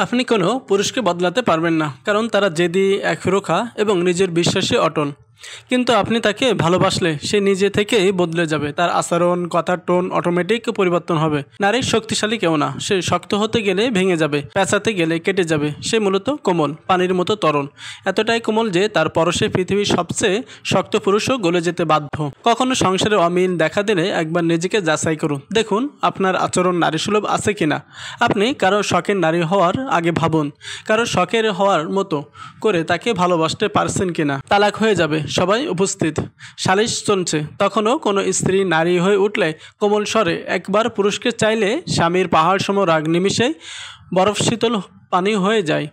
আপনি কোনো পুরুষকে বদলাতে পারবেন না, কারণ তারা জেদি, একরোখা এবং নিজের বিশ্বাসে অটল। কিন্তু আপনি তাকে ভালোবাসলে সে নিজে থেকেই বদলে যাবে। তার আচরণ, কথার টোন অটোমেটিক পরিবর্তন হবে। নারী শক্তিশালী কেউ না, সে শক্ত হতে গেলে ভেঙে যাবে, পেঁচাতে গেলে কেটে যাবে। সে মূলত কোমল, পানির মতো তরল, এতটাই কোমল যে তার পরশে পৃথিবীর সবচেয়ে শক্ত পুরুষও গলে যেতে বাধ্য। কখনো সংসারে অমিল দেখা দিলে একবার নিজেকে যাচাই করুন, দেখুন আপনার আচরণ নারীসুলভ আছে কিনা। আপনি কারো শখের নারী হওয়ার আগে ভাবুন, কারো শখের হওয়ার মতো করে তাকে ভালোবাসতে পারছেন কিনা। তালাক হয়ে যাবে, সবাই উপস্থিত, সালিশ চলছে, তখনও কোনো স্ত্রী নারী হয়ে উঠলে কোমল স্বরে একবার পুরুষকে চাইলে স্বামীর পাহাড় সম রাগ নিমিষেই বরফ শীতল পানি হয়ে যায়।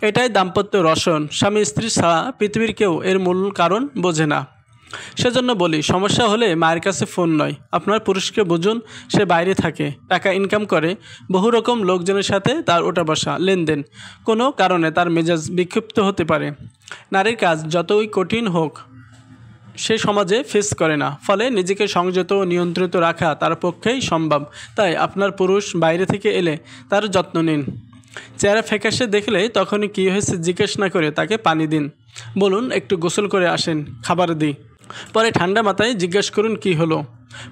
এটাই দাম্পত্য রসায়ন। স্বামী স্ত্রী ছাড়া পৃথিবীর কেউ এর মূল কারণ বোঝে না। সেজন্য বলি, সমস্যা হলে মায়ের কাছে ফোন নয়, আপনার পুরুষকে বুঝুন। সে বাইরে থাকে, টাকা ইনকাম করে, বহু রকম লোকজনের সাথে তার ওঠা বসা, লেনদেন। কোনো কারণে তার মেজাজ বিক্ষিপ্ত হতে পারে। নারীর কাজ যতই কঠিন হোক সে সমাজে ফেস করে না, ফলে নিজেকে সংযত ও নিয়ন্ত্রিত রাখা তার পক্ষেই সম্ভব। তাই আপনার পুরুষ বাইরে থেকে এলে তার যত্ন নিন। চেহারা ফ্যাকাশে দেখলে তখনই কী হয়েছে জিজ্ঞেস না করে তাকে পানি দিন, বলুন একটু গোসল করে আসেন, খাবার দিই। পরে ঠান্ডা মাথায় জিজ্ঞেস করুন কি হলো।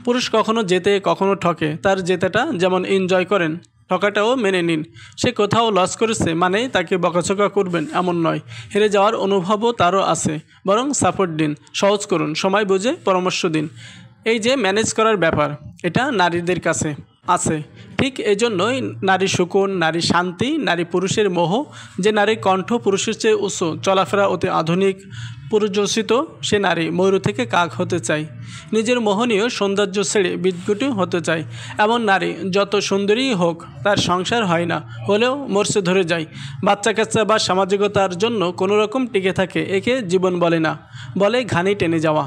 পুরুষ কখনো জেতে কখনো ঠকে, তার জেতাটা যেমন এনজয় করেন, ঠকাটাও মেনে নিন। সে কোথাও লস করেছে মানে তাকে বকাঝকা করবেন এমন নয়। হেরে যাওয়ার অনুভবও তারও আছে, বরং সাপোর্ট দিন, সহজ করুন, সময় বুঝে পরামর্শ দিন। এই যে ম্যানেজ করার ব্যাপার, এটা নারীদের কাছে আছে। ঠিক এজন্যই নারী সুকুন, নারী শান্তি, নারী পুরুষের মোহ। যে নারীর কণ্ঠ পুরুষের চেয়ে উঁচু, চলাফেরা অতি আধুনিক, পুরুষোচিত, সে নারী ময়ূর থেকে কাক হতে চায়। নিজের মোহনীয় সৌন্দর্য ছেড়ে বিদ্যুৎ হতে চায়। এমন নারী যত সুন্দরীই হোক, তার সংসার হয় না, হলেও মরচে ধরে যায়। বাচ্চা কাচ্চা বা সামাজিকতার জন্য কোনো রকম টিকে থাকে, একে জীবন বলে না, বলে ঘানি টেনে যাওয়া।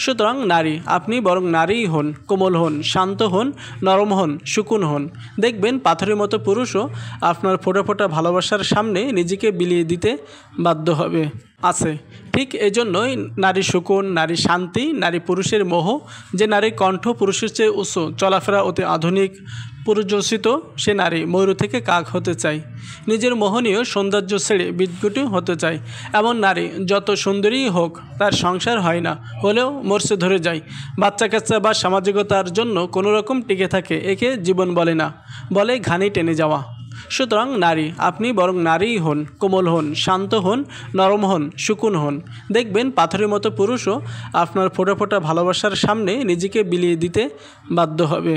সুতরাং নারী, আপনি বরং নারীই হন, কোমল হন, শান্ত হন, নরম হন, সুকুন হন। দেখবেন পাথরের মতো পুরুষও আপনার ফোঁটা ফোঁটা ভালোবাসার সামনে নিজেকে বিলিয়ে দিতে বাধ্য হবে। আছে। ঠিক এজন্যই নারী সুকুন, নারী শান্তি, নারী পুরুষের মোহ। যে নারীর কণ্ঠ পুরুষের চেয়ে উঁচু, চলাফেরা অতি আধুনিক, পুরুষোচিত, সে নারী ময়ূর থেকে কাক হতে চায়। নিজের মোহনীয় সৌন্দর্য ছেড়ে বিদ্যুৎ হতে চায়। এমন নারী যত সুন্দরীই হোক, তার সংসার হয় না, হলেও মরচে ধরে যায়। বাচ্চা কাচ্চা বা সামাজিকতার জন্য কোনো রকম টিকে থাকে, একে জীবন বলে না, বলে ঘানি টেনে যাওয়া। সুতরাং নারী, আপনি বরং নারীই হন, কোমল হন, শান্ত হন, নরম হন, সুকুন হন। দেখবেন পাথরের মতো পুরুষও আপনার ফোঁটা ফোঁটা ভালোবাসার সামনে নিজেকে বিলিয়ে দিতে বাধ্য হবে।